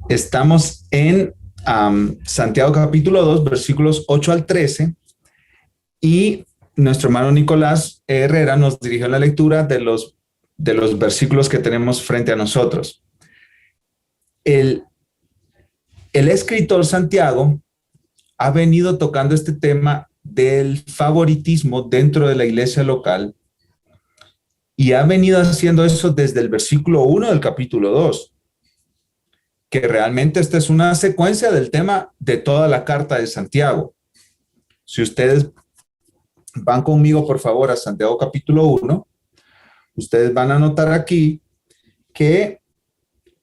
Estamos en Santiago capítulo 2, versículos 8 al 13, y nuestro hermano Nicolás Herrera nos dirigió la lectura de los versículos que tenemos frente a nosotros. El escritor Santiago ha venido tocando este tema del favoritismo dentro de la iglesia local y ha venido haciendo eso desde el versículo 1 del capítulo 2, que realmente esta es una secuencia del tema de toda la carta de Santiago. Si ustedes van conmigo, por favor, a Santiago capítulo 1, ustedes van a notar aquí que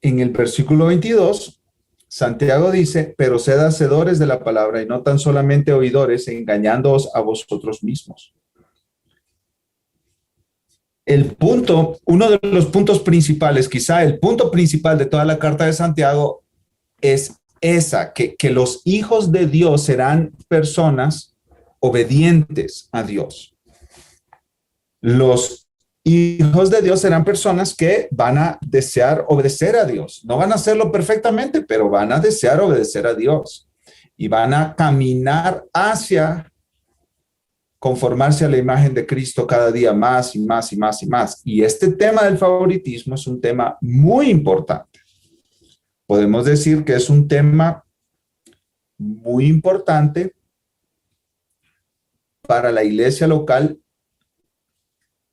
en el versículo 22, Santiago dice, pero sed hacedores de la palabra y no tan solamente oidores, engañándoos a vosotros mismos. Uno de los puntos principales, quizá el punto principal de toda la carta de Santiago es que los hijos de Dios serán personas obedientes a Dios. Los hijos de Dios serán personas que van a desear obedecer a Dios. No van a hacerlo perfectamente, pero van a desear obedecer a Dios y van a caminar hacia conformarse a la imagen de Cristo cada día más y más y más y más. Y este tema del favoritismo es un tema muy importante. Podemos decir que es un tema muy importante para la iglesia local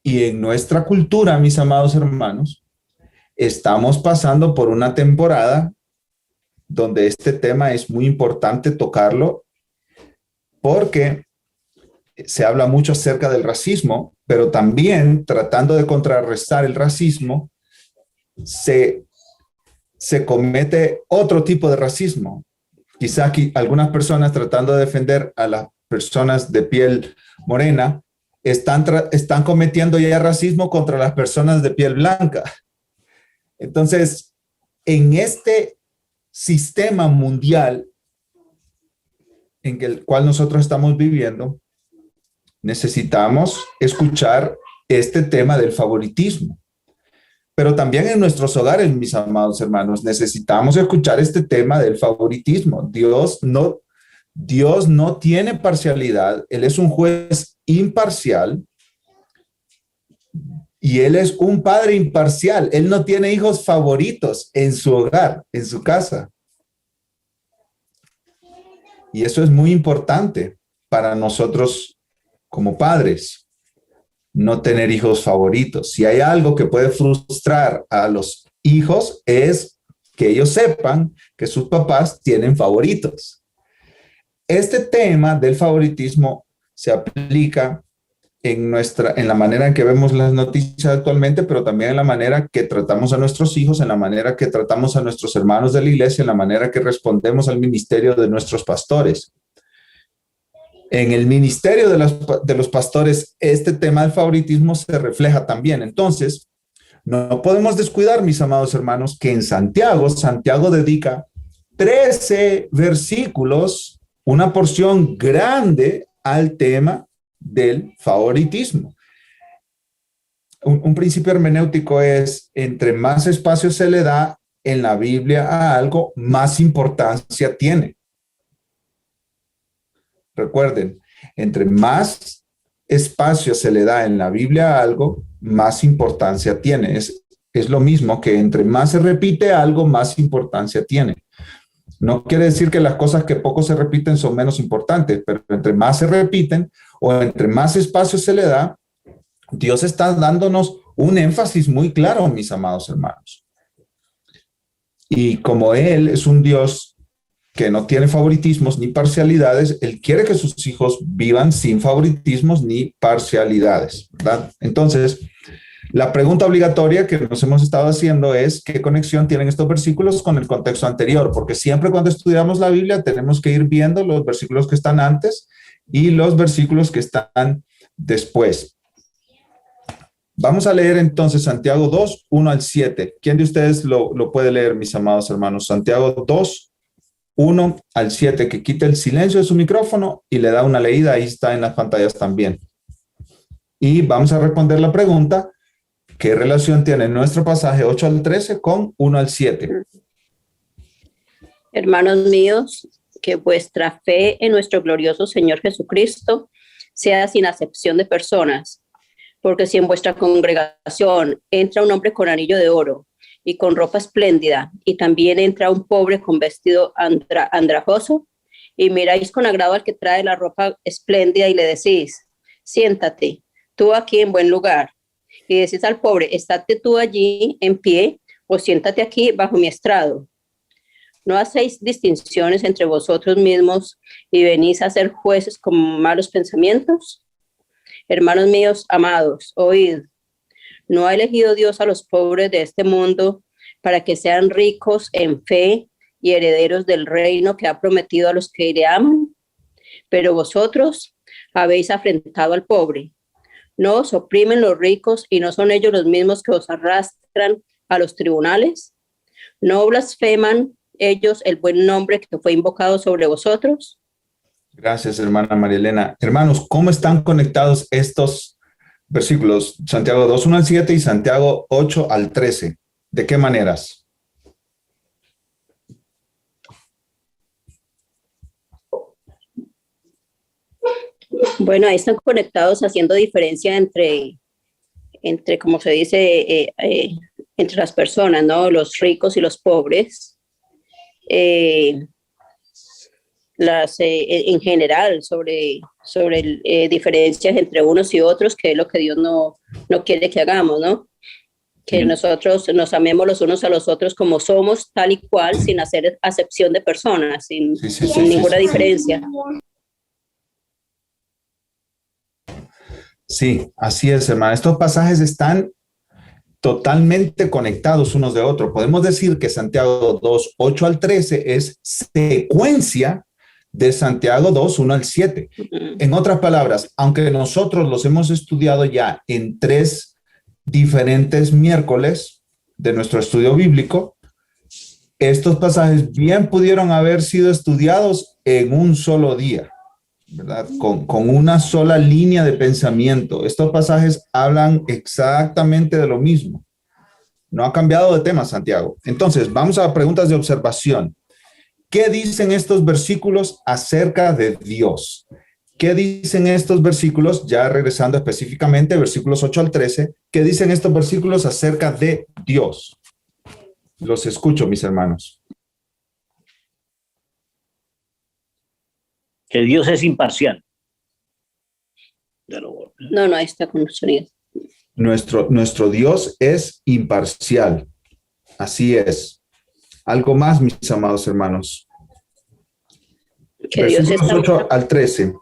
y en nuestra cultura, mis amados hermanos, estamos pasando por una temporada donde este tema es muy importante tocarlo porque se habla mucho acerca del racismo, pero también tratando de contrarrestar el racismo, se comete otro tipo de racismo. Quizá aquí algunas personas tratando de defender a las personas de piel morena están cometiendo ya racismo contra las personas de piel blanca. Entonces, en este sistema mundial en el cual nosotros estamos viviendo, necesitamos escuchar este tema del favoritismo. Pero también en nuestros hogares, mis amados hermanos, necesitamos escuchar este tema del favoritismo. Dios no tiene parcialidad. Él es un juez imparcial y Él es un padre imparcial. Él no tiene hijos favoritos en su hogar, en su casa. Y eso es muy importante para nosotros como padres, no tener hijos favoritos. Si hay algo que puede frustrar a los hijos es que ellos sepan que sus papás tienen favoritos. Este tema del favoritismo se aplica en la manera en que vemos las noticias actualmente, pero también en la manera que tratamos a nuestros hijos, en la manera que tratamos a nuestros hermanos de la iglesia, en la manera que respondemos al ministerio de nuestros pastores. En el ministerio de los pastores, este tema del favoritismo se refleja también. Entonces, no podemos descuidar, mis amados hermanos, que en Santiago dedica 13 versículos, una porción grande al tema del favoritismo. Un principio hermenéutico es, entre más espacio se le da en la Biblia a algo, más importancia tiene. Recuerden, entre más espacio se le da en la Biblia a algo, más importancia tiene. Es lo mismo que entre más se repite algo, más importancia tiene. No quiere decir que las cosas que poco se repiten son menos importantes, pero entre más se repiten o entre más espacio se le da, Dios está dándonos un énfasis muy claro, mis amados hermanos. Y como Él es un Dios que no tiene favoritismos ni parcialidades, Él quiere que sus hijos vivan sin favoritismos ni parcialidades, ¿verdad? Entonces, la pregunta obligatoria que nos hemos estado haciendo es ¿qué conexión tienen estos versículos con el contexto anterior? Porque siempre cuando estudiamos la Biblia tenemos que ir viendo los versículos que están antes y los versículos que están después. Vamos a leer entonces Santiago 2, 1 al 7. ¿Quién de ustedes lo puede leer, mis amados hermanos? Santiago 2, 1 al 7, que quite el silencio de su micrófono y le da una leída, ahí está en las pantallas también. Y vamos a responder la pregunta, ¿qué relación tiene nuestro pasaje 8 al 13 con 1 al 7? Hermanos míos, que vuestra fe en nuestro glorioso Señor Jesucristo sea sin acepción de personas, porque si en vuestra congregación entra un hombre con anillo de oro y con ropa espléndida, y también entra un pobre con vestido andrajoso, y miráis con agrado al que trae la ropa espléndida y le decís, siéntate, tú aquí en buen lugar, y decís al pobre, estate tú allí en pie, o siéntate aquí bajo mi estrado. ¿No hacéis distinciones entre vosotros mismos y venís a ser jueces con malos pensamientos? Hermanos míos, amados, oíd. ¿No ha elegido Dios a los pobres de este mundo para que sean ricos en fe y herederos del reino que ha prometido a los que le aman? Pero vosotros habéis afrentado al pobre. ¿No os oprimen los ricos y no son ellos los mismos que os arrastran a los tribunales? ¿No blasfeman ellos el buen nombre que fue invocado sobre vosotros? Gracias, hermana María Elena. Hermanos, ¿cómo están conectados estos versículos? Santiago 2, 1 al 7 y Santiago 8 al 13. ¿De qué maneras? Bueno, ahí están conectados haciendo diferencia entre como se dice, entre las personas, ¿no? Los ricos y los pobres. En general sobre diferencias entre unos y otros, que es lo que Dios no quiere que hagamos, ¿no? Que nosotros nos amemos los unos a los otros como somos, tal y cual, sin hacer acepción de personas, sin ninguna diferencia. Sí, así es, hermana. Estos pasajes están totalmente conectados unos de otros. Podemos decir que Santiago 2, 8 al 13 es secuencia de Santiago 2, 1 al 7. En otras palabras, aunque nosotros los hemos estudiado ya en 3 diferentes miércoles de nuestro estudio bíblico, estos pasajes bien pudieron haber sido estudiados en un solo día, ¿verdad? Con una sola línea de pensamiento. Estos pasajes hablan exactamente de lo mismo. No ha cambiado de tema, Santiago. Entonces, vamos a preguntas de observación. ¿Qué dicen estos versículos acerca de Dios? ¿Qué dicen estos versículos, ya regresando específicamente, versículos 8 al 13, qué dicen estos versículos acerca de Dios? Los escucho, mis hermanos. Que Dios es imparcial. No, ahí está con sonido. Nuestro Dios es imparcial. Así es. Algo más, mis amados hermanos. Que Dios es 8 al 13.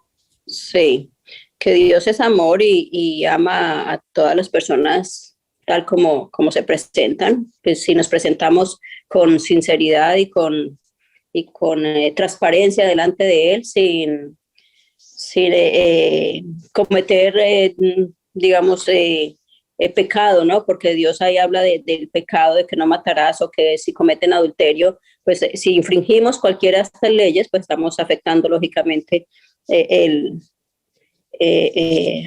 Sí, que Dios es amor y ama a todas las personas tal como se presentan. Pues si nos presentamos con sinceridad y con transparencia delante de Él, sin cometer, digamos, pecado, ¿no? Porque Dios ahí habla del pecado, de que no matarás, o que si cometen adulterio, pues si infringimos cualquiera de estas leyes, pues estamos afectando lógicamente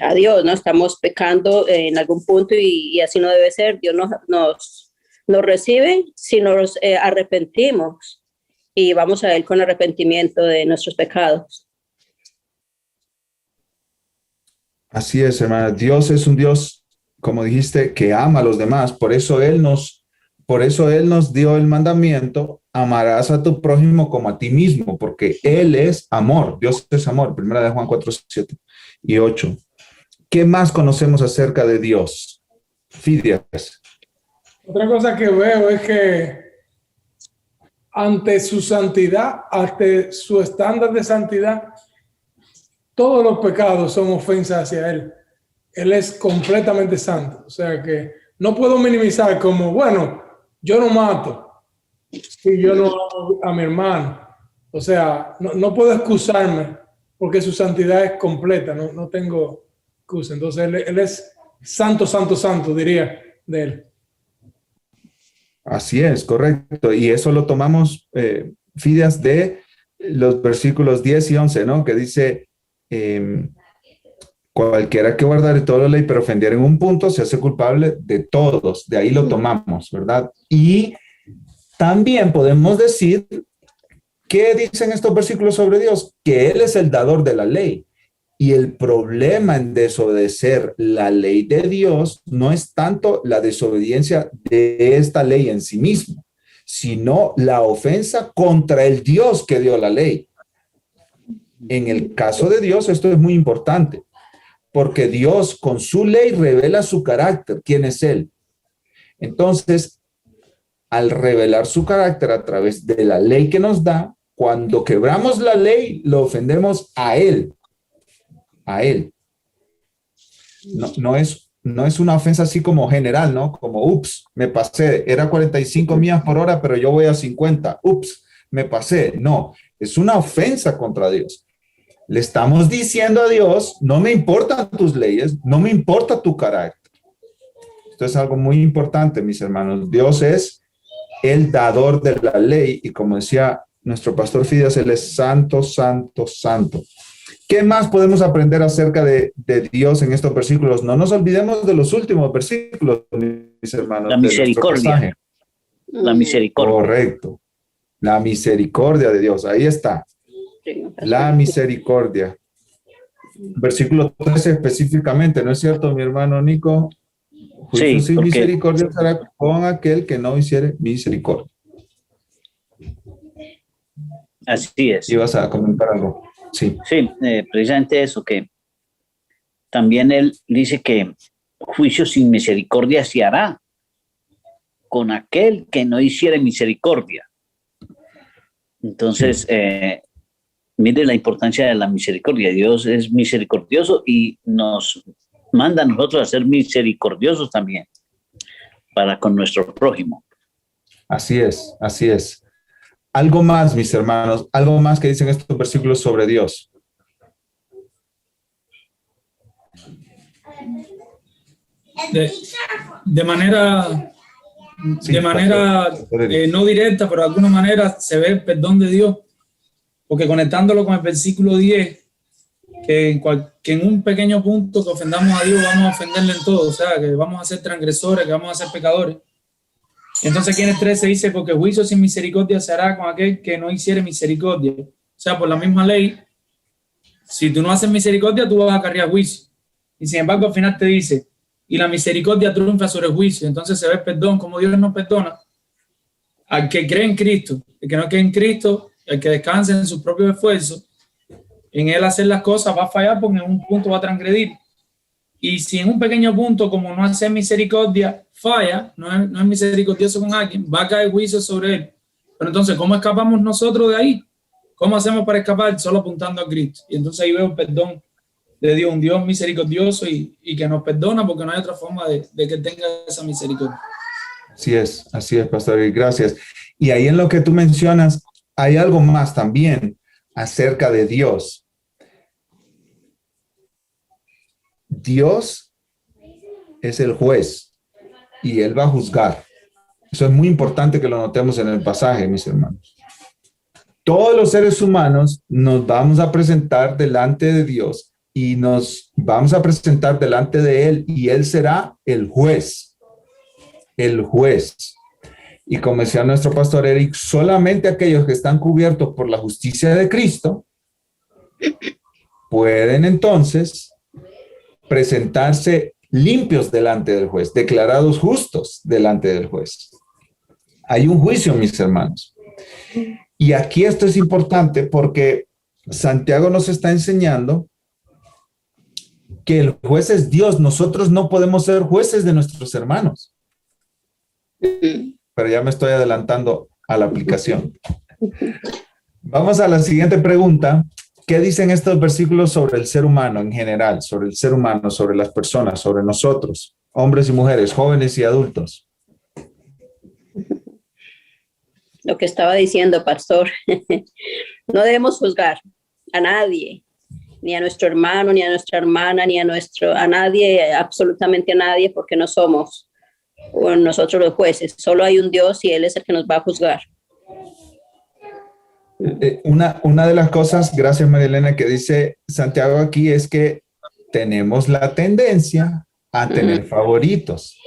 a Dios, ¿no? Estamos pecando en algún punto y así no debe ser. Dios nos recibe si nos arrepentimos y vamos a Él con arrepentimiento de nuestros pecados. Así es, hermana. Dios es un Dios, como dijiste, que ama a los demás. Por eso Él nos dio el mandamiento: amarás a tu prójimo como a ti mismo, porque Él es amor. Dios es amor. Primera de Juan 4, 7 y 8. ¿Qué más conocemos acerca de Dios? Fidias. Otra cosa que veo es que ante su santidad, ante su estándar de santidad, todos los pecados son ofensas hacia Él. Él es completamente santo. O sea que no puedo minimizar como, bueno, yo no mato si yo no amo a mi hermano. O sea, no puedo excusarme porque su santidad es completa. No tengo excusa. Entonces él es santo, santo, santo, diría de Él. Así es, correcto. Y eso lo tomamos, Fidias, de los versículos 10 y 11, ¿no? Que dice, cualquiera que guardare toda la ley pero ofendiera en un punto se hace culpable de todos. De ahí lo tomamos, ¿verdad? Y también podemos decir ¿Qué dicen estos versículos sobre Dios? Que Él es el dador de la ley. Y el problema en desobedecer la ley de Dios no es tanto la desobediencia de esta ley en sí misma, sino la ofensa contra el Dios que dio la ley. En el caso de Dios, esto es muy importante, porque Dios con su ley revela su carácter, quién es Él. Entonces, al revelar su carácter a través de la ley que nos da, cuando quebramos la ley, lo ofendemos a Él. A Él. No es una ofensa así como general, ¿no? Como, ups, me pasé, era 45 millas por hora, pero yo voy a 50. Ups, me pasé. No, es una ofensa contra Dios. Le estamos diciendo a Dios, no me importan tus leyes, no me importa tu carácter. Esto es algo muy importante, mis hermanos. Dios es el dador de la ley y como decía nuestro pastor Fides, Él es santo, santo, santo. ¿Qué más podemos aprender acerca de Dios en estos versículos? No nos olvidemos de los últimos versículos, mis hermanos. La misericordia. La misericordia. Correcto. La misericordia de Dios. Ahí está. La misericordia. Versículo 13 específicamente, ¿no es cierto, mi hermano Nico? Juicio sin misericordia será con aquel que no hiciere misericordia. Así es. ¿Ibas a comentar algo? Sí, precisamente eso, que también él dice que juicio sin misericordia se hará con aquel que no hiciere misericordia. Entonces, mire la importancia de la misericordia. Dios es misericordioso y nos manda a nosotros a ser misericordiosos también para con nuestro prójimo. Así es, así es. Algo más, mis hermanos, algo más que dicen estos versículos sobre Dios. De manera no directa, pero de alguna manera se ve el perdón de Dios, porque conectándolo con el versículo 10, que en un pequeño punto que ofendamos a Dios vamos a ofenderle en todo, o sea, que vamos a ser transgresores, que vamos a ser pecadores. Entonces aquí en el 13 dice, porque juicio sin misericordia se hará con aquel que no hiciere misericordia. O sea, por la misma ley, si tú no haces misericordia, tú vas a acarrear juicio. Y sin embargo, al final te dice, y la misericordia triunfa sobre el juicio. Entonces se ve el perdón, como Dios nos perdona al que cree en Cristo. El que no cree en Cristo, el que descansa en sus propios esfuerzos, en él hacer las cosas va a fallar porque en un punto va a transgredir. Y si en un pequeño punto, como no hacer misericordia, falla, no es misericordioso con alguien, va a caer juicio sobre él. Pero entonces, ¿cómo escapamos nosotros de ahí? ¿Cómo hacemos para escapar? Solo apuntando a Cristo. Y entonces ahí veo el perdón de Dios, un Dios misericordioso y que nos perdona porque no hay otra forma de que tenga esa misericordia. Así es, pastor, y gracias. Y ahí en lo que tú mencionas, hay algo más también acerca de Dios. Dios es el juez y Él va a juzgar. Eso es muy importante que lo notemos en el pasaje, mis hermanos. Todos los seres humanos nos vamos a presentar delante de Dios y nos vamos a presentar delante de Él y Él será el juez. El juez. Y como decía nuestro pastor Eric, solamente aquellos que están cubiertos por la justicia de Cristo pueden entonces presentarse limpios delante del juez, declarados justos delante del juez. Hay un juicio, mis hermanos. Y aquí esto es importante porque Santiago nos está enseñando que el juez es Dios. Nosotros no podemos ser jueces de nuestros hermanos. Pero ya me estoy adelantando a la aplicación. Vamos a la siguiente pregunta. ¿Qué dicen estos versículos sobre el ser humano en general, sobre el ser humano, sobre las personas, sobre nosotros, hombres y mujeres, jóvenes y adultos? Lo que estaba diciendo, pastor, no debemos juzgar a nadie, ni a nuestro hermano, ni a nuestra hermana, ni a nadie, absolutamente a nadie, porque no somos nosotros los jueces. Solo hay un Dios y Él es el que nos va a juzgar. Una de las cosas, gracias María Elena, que dice Santiago aquí es que tenemos la tendencia a tener favoritos,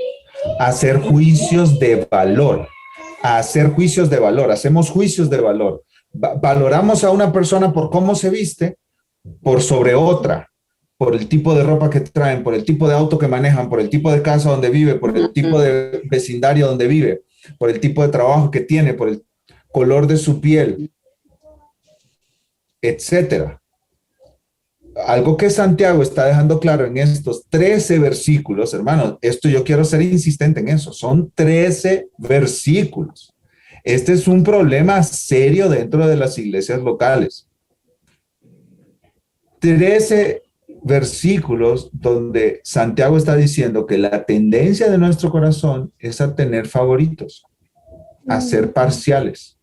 a hacer juicios de valor, hacemos juicios de valor. valoramos a una persona por cómo se viste, por sobre otra, por el tipo de ropa que traen, por el tipo de auto que manejan, por el tipo de casa donde vive, por el tipo de vecindario donde vive, por el tipo de trabajo que tiene, por el color de su piel, etcétera. Algo que Santiago está dejando claro en estos 13 versículos, hermanos, esto yo quiero ser insistente en eso, son 13 versículos. Este es un problema serio dentro de las iglesias locales. 13 versículos donde Santiago está diciendo que la tendencia de nuestro corazón es a tener favoritos, a ser parciales,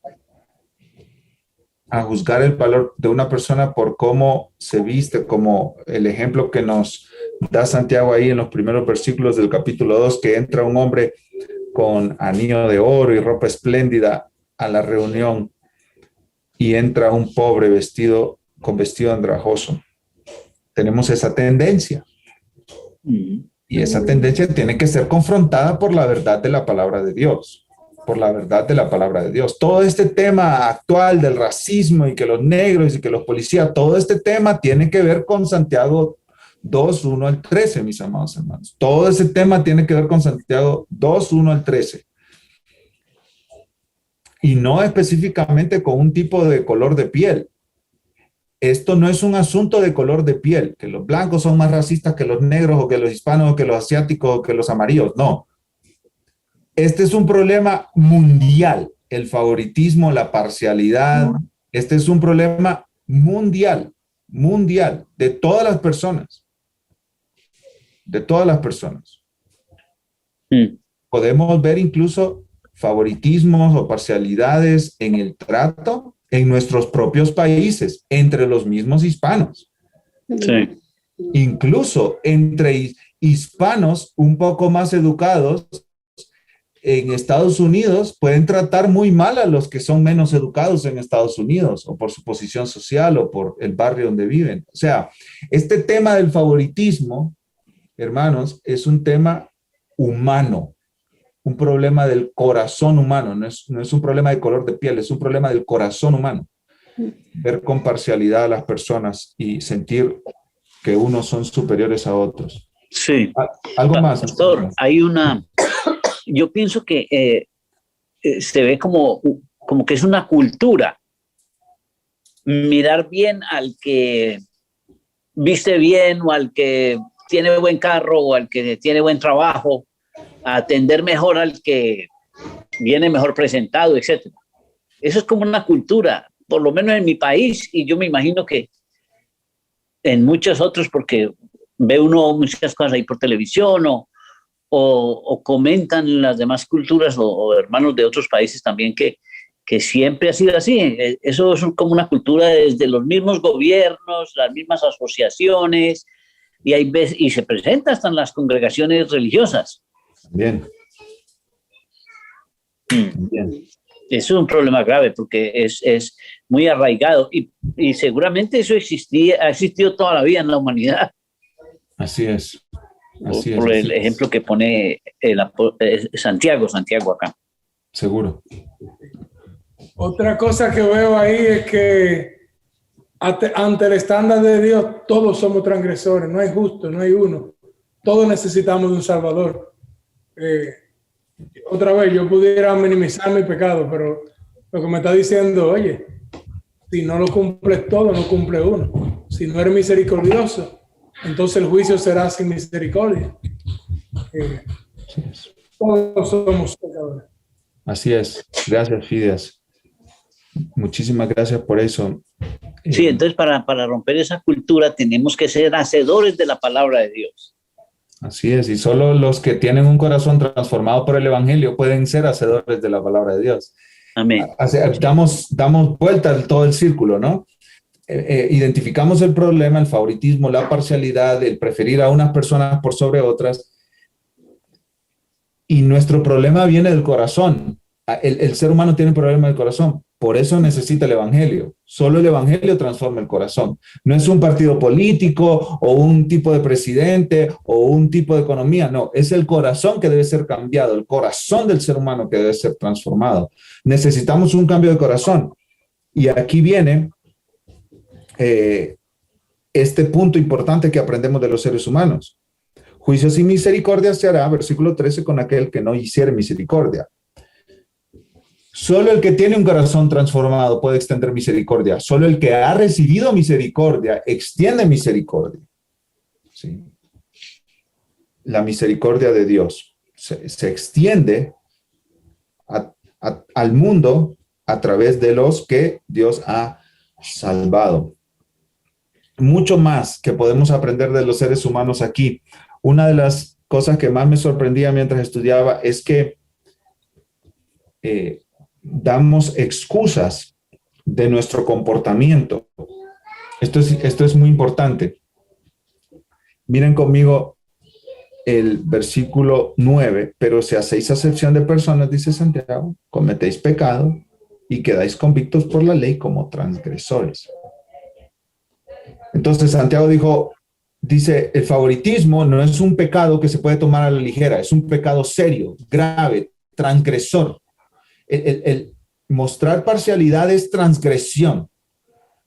a juzgar el valor de una persona por cómo se viste, como el ejemplo que nos da Santiago ahí en los primeros versículos del capítulo 2, que entra un hombre con anillo de oro y ropa espléndida a la reunión y entra un pobre con vestido andrajoso. Tenemos esa tendencia. Y esa tendencia tiene que ser confrontada por la verdad de la palabra de Dios. Por la verdad de la palabra de Dios. Todo este tema actual del racismo y que los negros y que los policías, todo este tema tiene que ver con Santiago 2, 1 al 13, mis amados hermanos. Todo ese tema tiene que ver con Santiago 2, 1 al 13. Y no específicamente con un tipo de color de piel. Esto no es un asunto de color de piel, que los blancos son más racistas que los negros o que los hispanos o que los asiáticos o que los amarillos. No. Este es un problema mundial, el favoritismo, la parcialidad. Este es un problema mundial, de todas las personas. De todas las personas. Podemos ver incluso favoritismos o parcialidades en el trato en nuestros propios países, entre los mismos hispanos. Sí. Incluso entre hispanos un poco más educados en Estados Unidos pueden tratar muy mal a los que son menos educados en Estados Unidos, o por su posición social o por el barrio donde viven. O sea, este tema del favoritismo, hermanos, es un tema humano, un problema del corazón humano, no es un problema de color de piel, es un problema del corazón humano. Ver con parcialidad a las personas y sentir que unos son superiores a otros. Sí. Algo más. Pastor, yo pienso que se ve como que es una cultura. Mirar bien al que viste bien o al que tiene buen carro o al que tiene buen trabajo, atender mejor al que viene mejor presentado, etc. Eso es como una cultura, por lo menos en mi país, y yo me imagino que en muchos otros, porque ve uno muchas cosas ahí por televisión o comentan las demás culturas o hermanos de otros países también que siempre ha sido así. Eso es como una cultura desde los mismos gobiernos, las mismas asociaciones, y se presenta hasta en las congregaciones religiosas. Bien. Bien. Eso es un problema grave porque es muy arraigado y seguramente eso ha existido toda la vida en la humanidad. Así es. Por el ejemplo que pone Santiago acá. Seguro. Otra cosa que veo ahí es que ante el estándar de Dios todos somos transgresores, no hay justo, no hay uno. Todos necesitamos de un Salvador. Otra vez, yo pudiera minimizar mi pecado, pero lo que me está diciendo, oye, si no lo cumples todo, no cumple uno. Si no eres misericordioso, entonces el juicio será sin misericordia. Todos somos pecadores. Así es. Gracias, Fides. Muchísimas gracias por eso. Sí, entonces para romper esa cultura tenemos que ser hacedores de la palabra de Dios. Así es, y solo los que tienen un corazón transformado por el Evangelio pueden ser hacedores de la palabra de Dios. Amén. Damos vuelta a todo el círculo, ¿no? Identificamos el problema, el favoritismo, la parcialidad, el preferir a unas personas por sobre otras, y nuestro problema viene del corazón. El ser humano tiene un problema del corazón, por eso necesita el Evangelio. Solo el Evangelio transforma el corazón. No es un partido político o un tipo de presidente o un tipo de economía, no, es el corazón que debe ser cambiado, el corazón del ser humano que debe ser transformado. Necesitamos un cambio de corazón. Y aquí viene este punto importante que aprendemos de los seres humanos. Juicio sin misericordia se hará, versículo 13, con aquel que no hiciere misericordia. Solo el que tiene un corazón transformado puede extender misericordia. Solo el que ha recibido misericordia extiende misericordia. ¿Sí? La misericordia de Dios se extiende al mundo a través de los que Dios ha salvado. Mucho más que podemos aprender de los seres humanos aquí. Una de las cosas que más me sorprendía mientras estudiaba es que damos excusas de nuestro comportamiento. Esto es muy importante. Miren conmigo el versículo 9, pero si hacéis acepción de personas, dice Santiago, cometéis pecado y quedáis convictos por la ley como transgresores. Entonces Santiago dice, el favoritismo no es un pecado que se puede tomar a la ligera, es un pecado serio, grave, transgresor. El mostrar parcialidad es transgresión.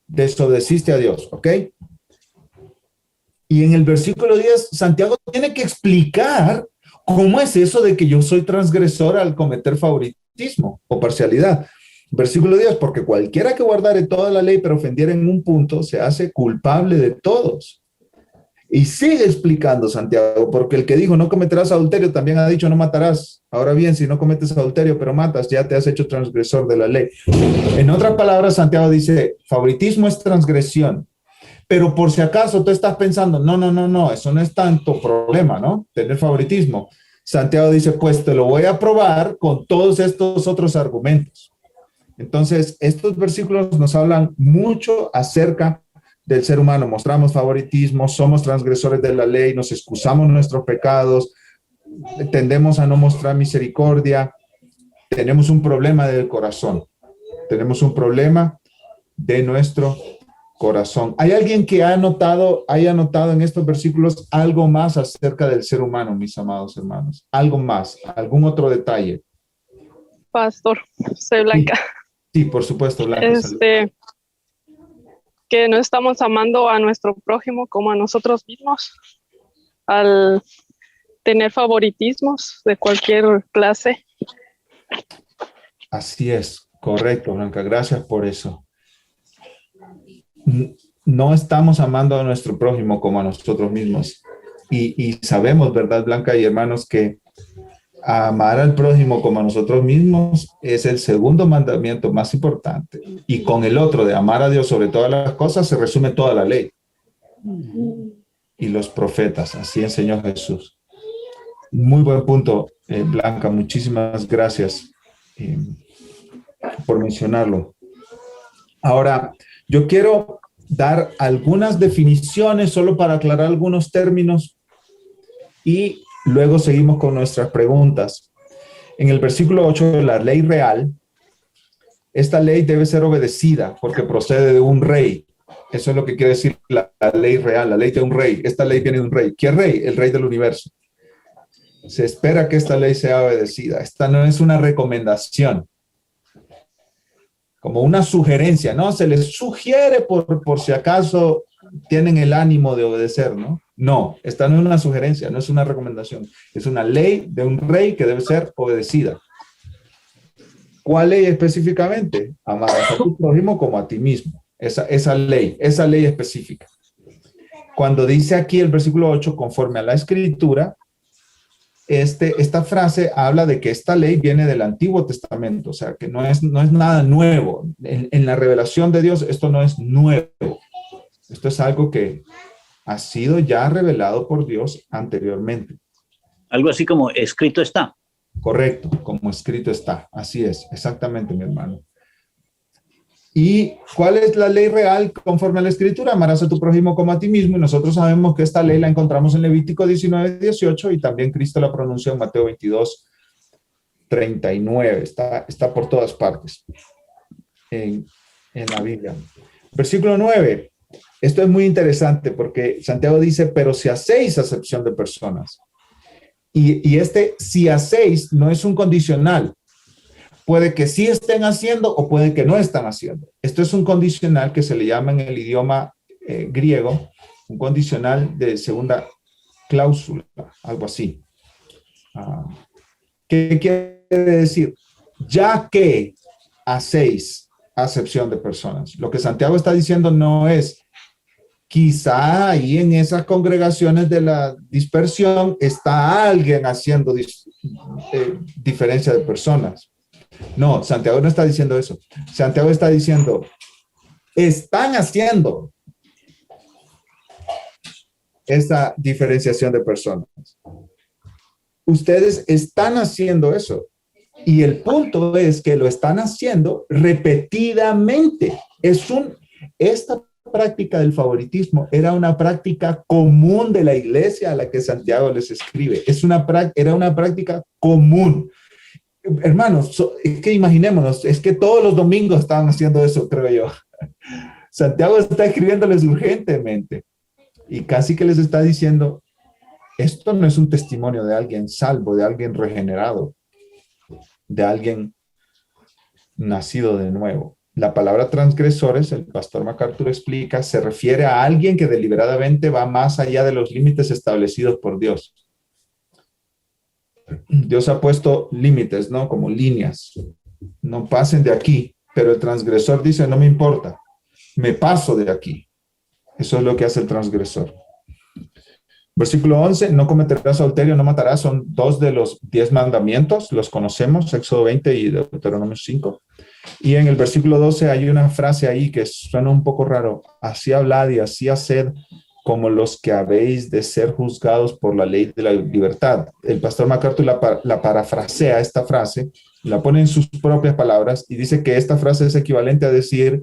Desobedeciste a Dios, ¿ok? Y en el versículo 10, Santiago tiene que explicar cómo es eso de que yo soy transgresor al cometer favoritismo o parcialidad. Versículo 10, porque cualquiera que guardare toda la ley pero ofendiera en un punto, se hace culpable de todos. Y sigue explicando Santiago, porque el que dijo no cometerás adulterio también ha dicho no matarás. Ahora bien, si no cometes adulterio pero matas, ya te has hecho transgresor de la ley. En otras palabras, Santiago dice, favoritismo es transgresión. Pero por si acaso tú estás pensando, no, eso no es tanto problema, ¿no? Tener favoritismo. Santiago dice, pues te lo voy a probar con todos estos otros argumentos. Entonces, estos versículos nos hablan mucho acerca del ser humano. Mostramos favoritismo, somos transgresores de la ley, nos excusamos nuestros pecados, tendemos a no mostrar misericordia, tenemos un problema del corazón, tenemos un problema de nuestro corazón. ¿Hay alguien que haya notado en estos versículos algo más acerca del ser humano, mis amados hermanos? Algo más, algún otro detalle. Pastor, soy Blanca. Sí, por supuesto, Blanca. Que no estamos amando a nuestro prójimo como a nosotros mismos, al tener favoritismos de cualquier clase. Así es, correcto, Blanca, gracias por eso. No estamos amando a nuestro prójimo como a nosotros mismos. Y sabemos, ¿verdad, Blanca y hermanos, que amar al prójimo como a nosotros mismos es el segundo mandamiento más importante. Y con el otro de amar a Dios sobre todas las cosas se resume toda la ley. Y los profetas, así enseñó Jesús. Muy buen punto, Blanca. Muchísimas gracias por mencionarlo. Ahora, yo quiero dar algunas definiciones solo para aclarar algunos términos y luego seguimos con nuestras preguntas. En el versículo 8 de la ley real, esta ley debe ser obedecida porque procede de un rey. Eso es lo que quiere decir la ley real, la ley de un rey. Esta ley viene de un rey. ¿Qué rey? El rey del universo. Se espera que esta ley sea obedecida. Esta no es una recomendación, como una sugerencia, ¿no? Se les sugiere por si acaso tienen el ánimo de obedecer, ¿no? No, esta no es una sugerencia, no es una recomendación. Es una ley de un rey que debe ser obedecida. ¿Cuál ley específicamente? Amarás a tu prójimo como a ti mismo. Esa ley específica. Cuando dice aquí el versículo 8, conforme a la escritura, esta frase habla de que esta ley viene del Antiguo Testamento, o sea, que no es nada nuevo. En la revelación de Dios, esto no es nuevo. Esto es algo que ha sido ya revelado por Dios anteriormente. Algo así como escrito está. Correcto, como escrito está. Así es, exactamente, mi hermano. ¿Y cuál es la ley real conforme a la escritura? Amarás a tu prójimo como a ti mismo. Y nosotros sabemos que esta ley la encontramos en Levítico 19:18 y también Cristo la pronunció en Mateo 22:39. Está por todas partes en la Biblia. Versículo 9. Esto es muy interesante porque Santiago dice, pero si hacéis acepción de personas. Y si hacéis no es un condicional. puede que sí estén haciendo o puede que no están haciendo. Esto es un condicional que se le llama en el idioma griego, un condicional de segunda cláusula, algo así. ¿Qué quiere decir? Ya que hacéis acepción de personas. Lo que Santiago está diciendo no es, quizá ahí en esas congregaciones de la dispersión está alguien haciendo diferencia de personas. No, Santiago no está diciendo eso. Santiago está diciendo, están haciendo esa diferenciación de personas. Ustedes están haciendo eso. Y el punto es que lo están haciendo repetidamente. Esta práctica del favoritismo era una práctica común de la iglesia a la que Santiago les escribe. Era una práctica común. Hermanos, es que imaginémonos, es que todos los domingos estaban haciendo eso, creo yo. Santiago está escribiéndoles urgentemente y casi que les está diciendo, esto no es un testimonio de alguien salvo, de alguien regenerado, de alguien nacido de nuevo. La palabra transgresores, el pastor MacArthur explica, se refiere a alguien que deliberadamente va más allá de los límites establecidos por Dios. Dios ha puesto límites, ¿no? Como líneas. No pasen de aquí, pero el transgresor dice, no me importa, me paso de aquí. Eso es lo que hace el transgresor. Versículo 11, no cometerás adulterio, no matarás, son 2 de los 10 mandamientos, los conocemos, Éxodo 20 y Deuteronomio 5. Y en el versículo 12 hay una frase ahí que suena un poco raro, así hablad y así haced como los que habéis de ser juzgados por la ley de la libertad. El pastor MacArthur la parafrasea esta frase, la pone en sus propias palabras y dice que esta frase es equivalente a decir,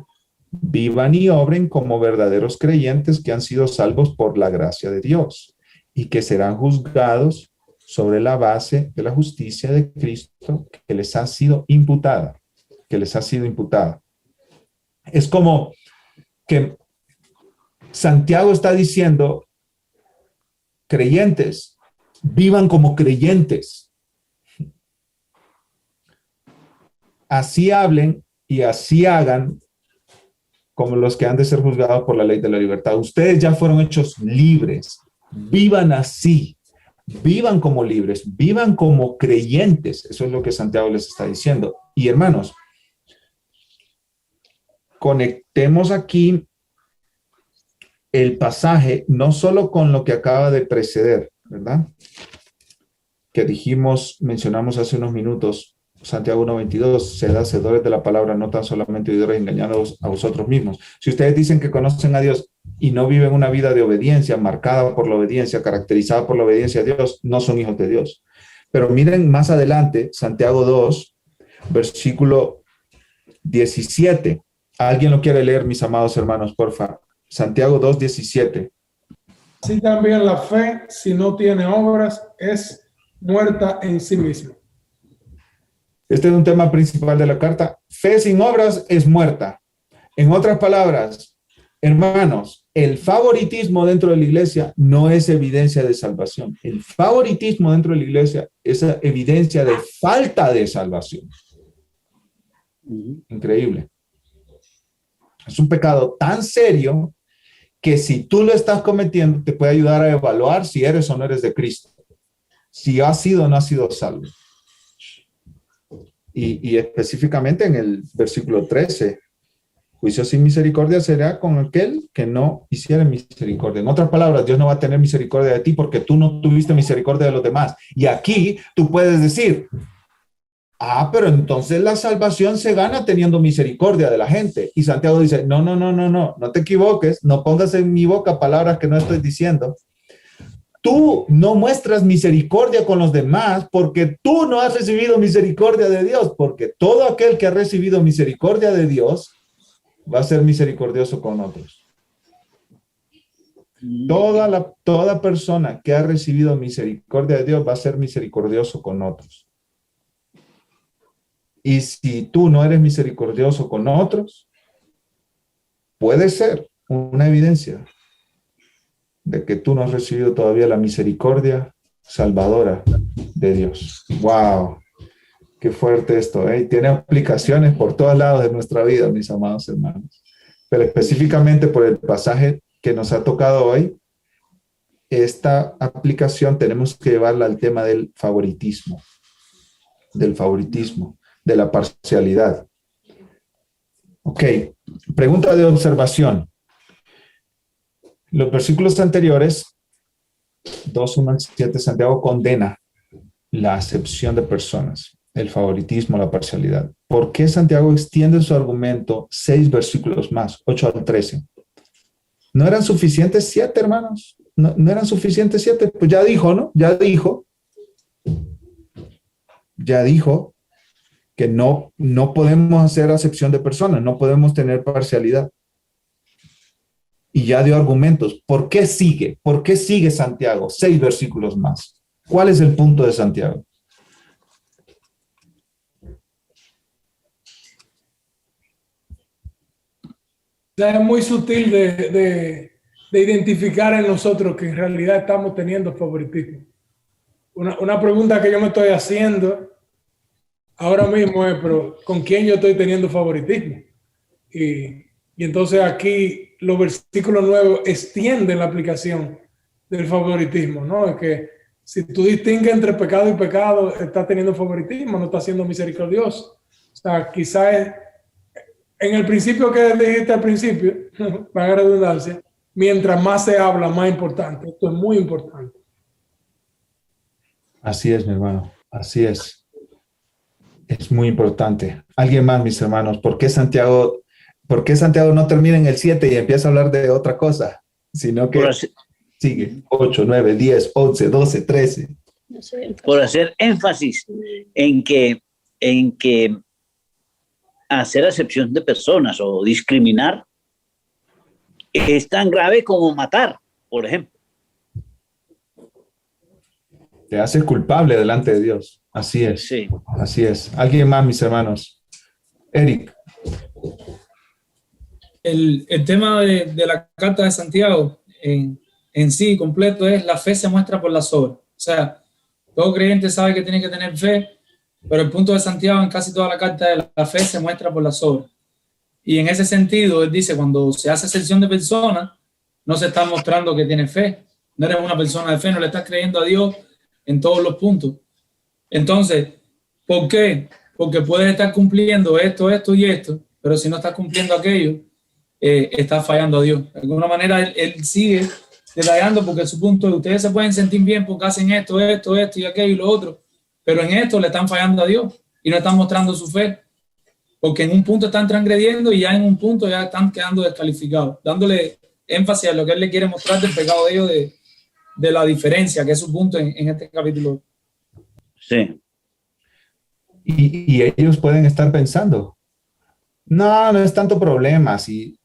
vivan y obren como verdaderos creyentes que han sido salvos por la gracia de Dios y que serán juzgados sobre la base de la justicia de Cristo que les ha sido imputada, Es como que Santiago está diciendo, creyentes, vivan como creyentes. Así hablen y así hagan como los que han de ser juzgados por la ley de la libertad. Ustedes ya fueron hechos libres. Vivan así. Vivan como libres. Vivan como creyentes. Eso es lo que Santiago les está diciendo. Y hermanos, conectemos aquí el pasaje no solo con lo que acaba de preceder, ¿verdad? Que mencionamos hace unos minutos, Santiago 1:22, sed hacedores de la palabra, no tan solamente oidores, engañándoos a vosotros mismos. Si ustedes dicen que conocen a Dios y no viven una vida de obediencia, marcada por la obediencia, caracterizada por la obediencia a Dios, no son hijos de Dios. Pero miren más adelante, Santiago 2, versículo 17. ¿Alguien lo quiere leer, mis amados hermanos, por favor? Santiago 2:17. Así también la fe, si no tiene obras, es muerta en sí misma. Este es un tema principal de la carta. Fe sin obras es muerta. En otras palabras, hermanos, el favoritismo dentro de la iglesia no es evidencia de salvación. El favoritismo dentro de la iglesia es evidencia de falta de salvación. Increíble. Es un pecado tan serio que si tú lo estás cometiendo, te puede ayudar a evaluar si eres o no eres de Cristo. Si has sido o no has sido salvo. Y específicamente en el versículo 13, juicio sin misericordia será con aquel que no hiciera misericordia. En otras palabras, Dios no va a tener misericordia de ti porque tú no tuviste misericordia de los demás. Y aquí tú puedes decir, pero entonces la salvación se gana teniendo misericordia de la gente. Y Santiago dice, no te equivoques, no pongas en mi boca palabras que no estoy diciendo. Tú no muestras misericordia con los demás porque tú no has recibido misericordia de Dios, porque todo aquel que ha recibido misericordia de Dios va a ser misericordioso con otros. Toda persona que ha recibido misericordia de Dios va a ser misericordioso con otros. Y si tú no eres misericordioso con otros, puede ser una evidencia de que tú no has recibido todavía la misericordia salvadora de Dios. ¡Wow! Qué fuerte esto, ¿eh? Tiene aplicaciones por todos lados de nuestra vida, mis amados hermanos. Pero específicamente por el pasaje que nos ha tocado hoy, esta aplicación tenemos que llevarla al tema del favoritismo, de la parcialidad. Ok, pregunta de observación. Los versículos anteriores, 2, 1 al 7, Santiago condena la acepción de personas, el favoritismo, la parcialidad. ¿Por qué Santiago extiende su argumento 6 versículos más, 8 al 13? ¿No eran suficientes 7, hermanos? ¿No eran suficientes 7? Pues ya dijo, ¿no? Ya dijo que no podemos hacer acepción de personas, no podemos tener parcialidad. Y ya dio argumentos. ¿Por qué sigue? ¿Por qué sigue Santiago? 6 versículos más. ¿Cuál es el punto de Santiago? Es muy sutil de identificar en nosotros que en realidad estamos teniendo favoritismo. Una pregunta que yo me estoy haciendo ahora mismo es, pero ¿con quién yo estoy teniendo favoritismo? Y entonces aquí los versículos nuevos extienden la aplicación del favoritismo, ¿no? Es que si tú distingues entre pecado y pecado, estás teniendo favoritismo, no estás siendo misericordioso. O sea, quizás en el principio que dijiste al principio, para redundancia, mientras más se habla, más importante. Esto es muy importante. Así es, mi hermano. Así es. Es muy importante. ¿Alguien más, mis hermanos? ¿Por qué Santiago no termina en el 7 y empieza a hablar de otra cosa? Sino que sigue 8, 9, 10, 11, 12, 13. Por hacer énfasis en que hacer acepción de personas o discriminar es tan grave como matar, por ejemplo. Te hace culpable delante de Dios. Así es. Sí. Así es. ¿Alguien más, mis hermanos? Eric. El tema de la carta de Santiago en sí completo es: la fe se muestra por las obras. O sea, todo creyente sabe que tiene que tener fe, pero el punto de Santiago en casi toda la carta de la fe se muestra por las obras. Y en ese sentido, él dice, cuando se hace acepción de personas, no se está mostrando que tiene fe. No eres una persona de fe, no le estás creyendo a Dios en todos los puntos. Entonces, ¿por qué? Porque puedes estar cumpliendo esto y esto, pero si no estás cumpliendo aquello, estás fallando a Dios. De alguna manera, él sigue detallando, porque su punto es: ustedes se pueden sentir bien porque hacen esto y aquello y lo otro, pero en esto le están fallando a Dios y no están mostrando su fe, porque en un punto están transgrediendo y ya en un punto ya están quedando descalificados, dándole énfasis a lo que él le quiere mostrar del pecado de ellos, de la diferencia, que es su punto en este capítulo. Sí. Y ellos pueden estar pensando, no es tanto problema, si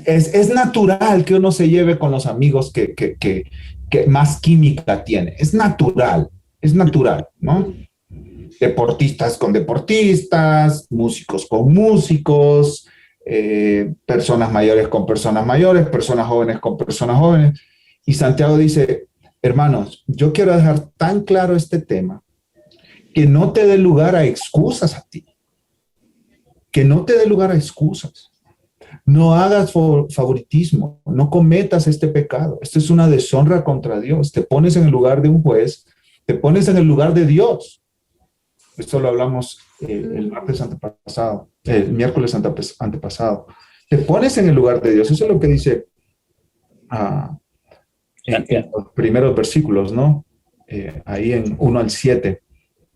es natural que uno se lleve con los amigos que más química tiene, es natural, ¿no? Deportistas con deportistas, músicos con músicos, personas mayores con personas mayores, personas jóvenes con personas jóvenes. Y Santiago dice, hermanos, yo quiero dejar tan claro este tema que no te dé lugar a excusas a ti. Que no te dé lugar a excusas. No hagas favoritismo, no cometas este pecado. Esto es una deshonra contra Dios. Te pones en el lugar de un juez, te pones en el lugar de Dios. Esto lo hablamos el miércoles antepasado. Te pones en el lugar de Dios. Eso es lo que dice en los primeros versículos, ¿no? Ahí en 1 al 7.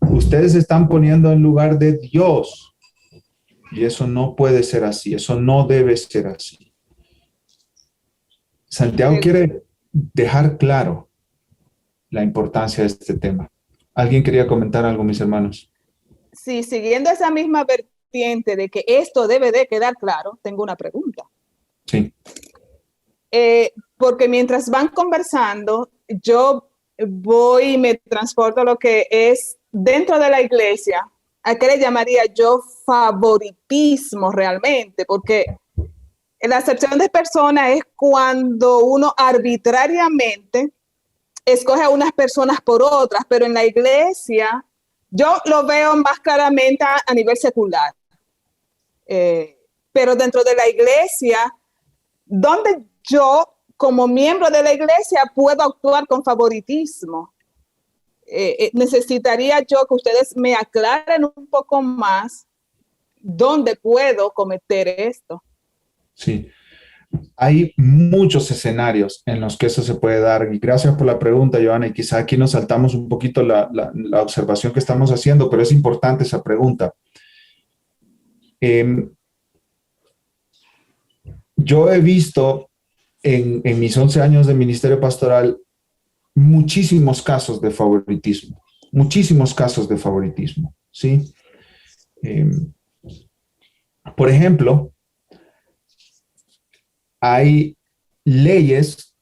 Ustedes se están poniendo en lugar de Dios. Y eso no puede ser así. Eso no debe ser así. Santiago quiere dejar claro la importancia de este tema. ¿Alguien quería comentar algo, mis hermanos? Sí, siguiendo esa misma vertiente de que esto debe de quedar claro, tengo una pregunta. Sí. Porque mientras van conversando, yo voy y me transporto a lo que es dentro de la iglesia, a qué le llamaría yo favoritismo realmente, porque la acepción de personas es cuando uno arbitrariamente escoge a unas personas por otras, pero en la iglesia Yo lo veo más claramente a nivel secular. Pero dentro de la iglesia, donde yo, como miembro de la iglesia, puedo actuar con favoritismo. Necesitaría yo que ustedes me aclaren un poco más dónde puedo cometer esto. Sí, hay muchos escenarios en los que eso se puede dar. Y gracias por la pregunta, Joana. Y quizá aquí nos saltamos un poquito la observación que estamos haciendo, pero es importante esa pregunta. Yo he visto en mis 11 años de ministerio pastoral muchísimos casos de favoritismo, ¿sí? Por ejemplo, hay leyes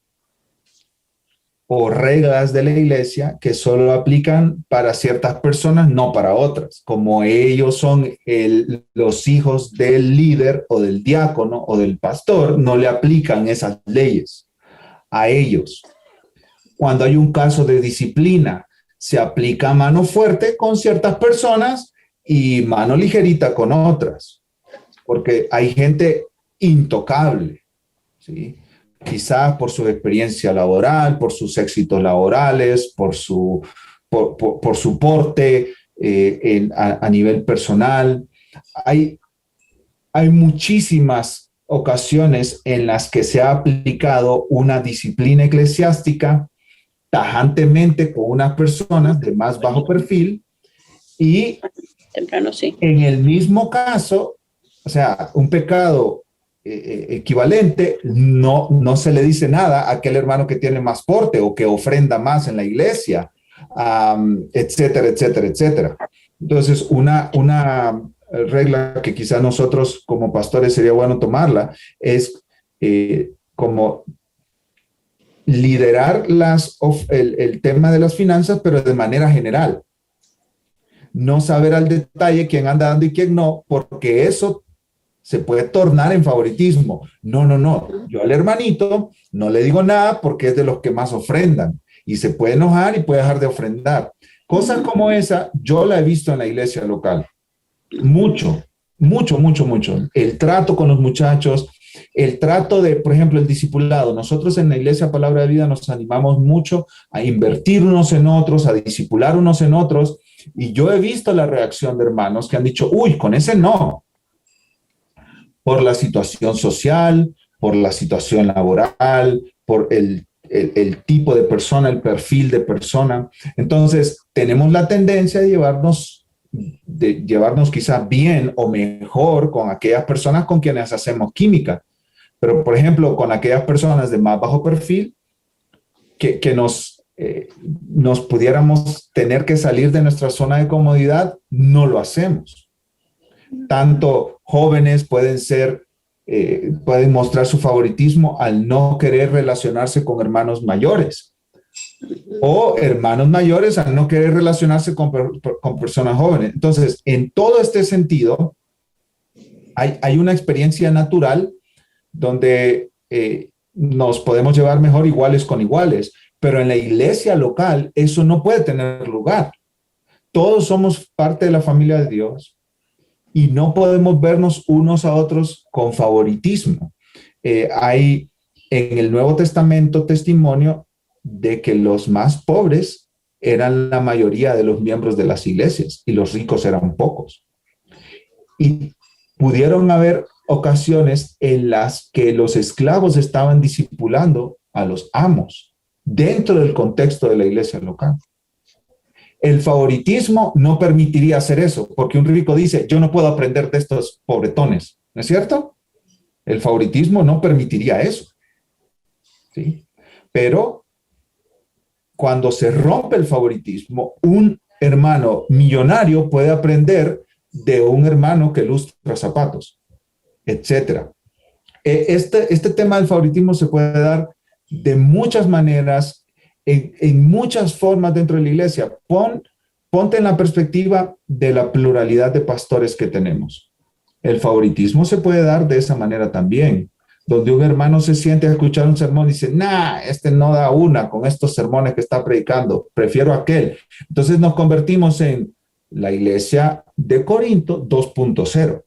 o reglas de la iglesia que solo aplican para ciertas personas, no para otras. Como ellos son los hijos del líder o del diácono o del pastor, no le aplican esas leyes a ellos. Cuando hay un caso de disciplina, se aplica mano fuerte con ciertas personas y mano ligerita con otras, porque hay gente intocable, ¿sí? Quizás por su experiencia laboral, por sus éxitos laborales, por su porte a nivel personal. Hay muchísimas ocasiones en las que se ha aplicado una disciplina eclesiástica tajantemente con unas personas de más bajo perfil y Temprano, sí. en el mismo caso, o sea, un pecado equivalente, no se le dice nada a aquel hermano que tiene más porte o que ofrenda más en la iglesia, etcétera, etcétera, etcétera. Entonces, una regla que quizá nosotros como pastores sería bueno tomarla es como liderar el tema de las finanzas, pero de manera general. No saber al detalle quién anda dando y quién no, porque eso se puede tornar en favoritismo. No. Yo al hermanito no le digo nada porque es de los que más ofrendan y se puede enojar y puede dejar de ofrendar. Cosas como esa yo la he visto en la iglesia local. Mucho. El trato con los muchachos, el trato de, por ejemplo, el discipulado. Nosotros en la Iglesia Palabra de Vida nos animamos mucho a invertir unos en otros, a discipular unos en otros. Y yo he visto la reacción de hermanos que han dicho, uy, con ese no. Por la situación social, por la situación laboral, por el tipo de persona, el perfil de persona. Entonces, tenemos la tendencia de llevarnos quizá bien o mejor con aquellas personas con quienes hacemos química. Pero, por ejemplo, con aquellas personas de más bajo perfil, que nos pudiéramos tener que salir de nuestra zona de comodidad, no lo hacemos. Tanto jóvenes pueden mostrar su favoritismo al no querer relacionarse con hermanos mayores, o hermanos mayores al no querer relacionarse con personas jóvenes. Entonces, en todo este sentido, hay una experiencia natural donde nos podemos llevar mejor iguales con iguales, pero en la iglesia local eso no puede tener lugar. Todos somos parte de la familia de Dios y no podemos vernos unos a otros con favoritismo. Hay en el Nuevo Testamento testimonio de que los más pobres eran la mayoría de los miembros de las iglesias y los ricos eran pocos. Y pudieron haber ocasiones en las que los esclavos estaban discipulando a los amos dentro del contexto de la iglesia local. El favoritismo no permitiría hacer eso, porque un rico dice, yo no puedo aprender de estos pobretones, ¿no es cierto? El favoritismo no permitiría eso, ¿sí? Pero cuando se rompe el favoritismo, un hermano millonario puede aprender de un hermano que lustra zapatos, etcétera. Este tema del favoritismo se puede dar de muchas maneras, en muchas formas dentro de la iglesia. Ponte en la perspectiva de la pluralidad de pastores que tenemos. El favoritismo se puede dar de esa manera también, donde un hermano se siente a escuchar un sermón y dice, este no da una con estos sermones que está predicando, prefiero aquel. Entonces nos convertimos en la iglesia de Corinto 2.0,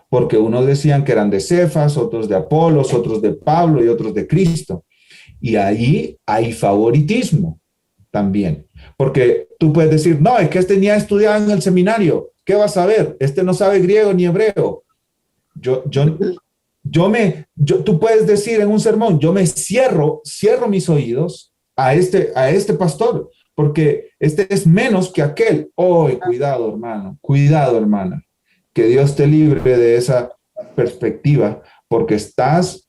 porque unos decían que eran de Cefas, otros de Apolos, otros de Pablo y otros de Cristo. Y ahí hay favoritismo también, porque tú puedes decir, no, es que este ni ha estudiado en el seminario, ¿qué vas a ver? Este no sabe griego ni hebreo. Tú puedes decir en un sermón, yo me cierro mis oídos a este pastor, porque este es menos que aquel. Oh, cuidado, hermano, cuidado, hermana, que Dios te libre de esa perspectiva, porque estás